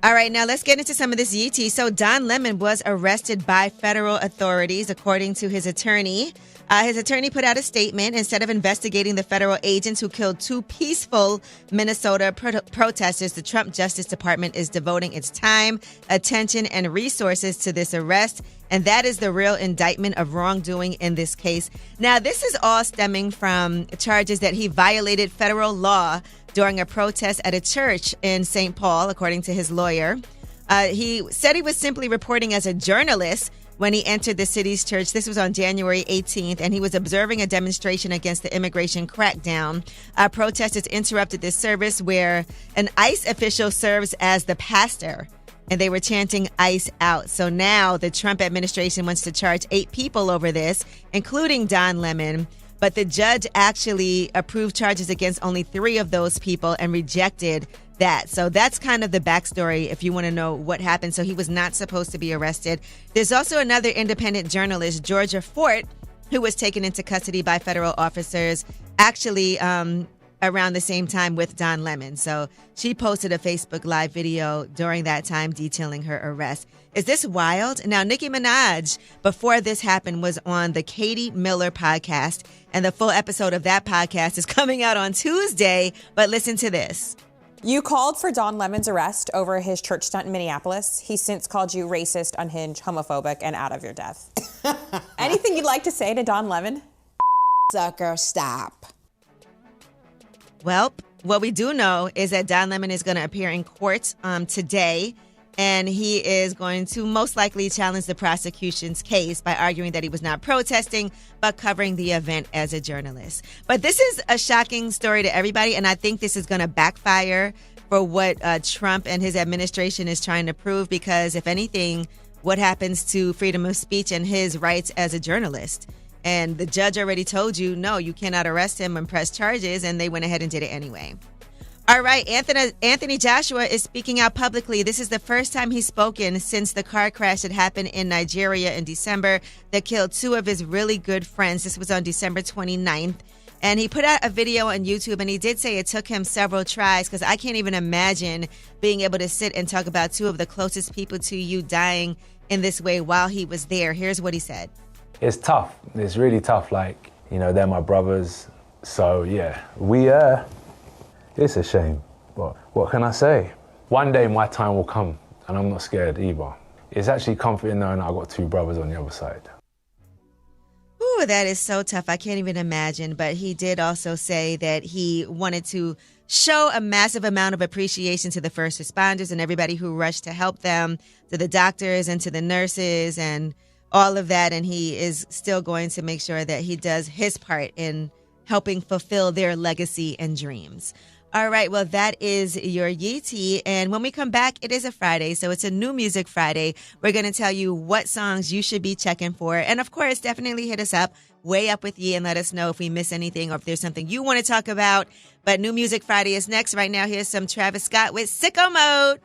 All right, now let's get into some of this Yeetie. So Don Lemon was arrested by federal authorities, according to his attorney. His attorney put out a statement. Instead of investigating the federal agents who killed two peaceful Minnesota protesters, the Trump Justice Department is devoting its time, attention, and resources to this arrest. And that is the real indictment of wrongdoing in this case. Now, this is all stemming from charges that he violated federal law during a protest at a church in St. Paul, according to his lawyer. He said he was simply reporting as a journalist when he entered the city's church. This was on January 18th, and he was observing a demonstration against the immigration crackdown. Protesters interrupted this service where an ICE official serves as the pastor, and they were chanting ICE out. So now the Trump administration wants to charge 8 people over this, including Don Lemon. But the judge actually approved charges against only 3 of those people and rejected that. So that's kind of the backstory if you want to know what happened. So he was not supposed to be arrested. There's also another independent journalist, Georgia Fort, who was taken into custody by federal officers, actually around the same time with Don Lemon. So she posted a Facebook Live video during that time detailing her arrest. Is this wild? Now, Nicki Minaj, before this happened, was on the Katie Miller podcast, and the full episode of that podcast is coming out on Tuesday. But listen to this. You called for Don Lemon's arrest over his church stunt in Minneapolis. He's since called you racist, unhinged, homophobic, and out of your depth. Anything you'd like to say to Don Lemon? Sucker, stop. Well, what we do know is that Don Lemon is going to appear in court today, and he is going to most likely challenge the prosecution's case by arguing that he was not protesting, but covering the event as a journalist. But this is a shocking story to everybody, and I think this is going to backfire for what Trump and his administration is trying to prove, because if anything, what happens to freedom of speech and his rights as a journalist? And the judge already told you, no, you cannot arrest him and press charges, and they went ahead and did it anyway. All right, Anthony Joshua is speaking out publicly. This is the first time he's spoken since the car crash that happened in Nigeria in December that killed 2 of his really good friends. This was on December 29th. And he put out a video on YouTube, and he did say it took him several tries, because I can't even imagine being able to sit and talk about 2 of the closest people to you dying in this way while he was there. Here's what he said. It's tough. It's really tough. Like, they're my brothers. So, yeah, it's a shame. But what can I say? One day my time will come, and I'm not scared either. It's actually comforting knowing that I've got 2 brothers on the other side. Ooh, that is so tough. I can't even imagine. But he did also say that he wanted to show a massive amount of appreciation to the first responders and everybody who rushed to help them, to the doctors and to the nurses and all of that. And he is still going to make sure that he does his part in helping fulfill their legacy and dreams. All right, well, that is your Yeetie. And when we come back, it is a Friday, so it's a new music Friday. We're going to tell you what songs you should be checking for. And of course, definitely hit us up, Way Up With Ye, and let us know if we miss anything or if there's something you want to talk about. But New Music Friday is next. Right now, here's some Travis Scott with Sicko Mode.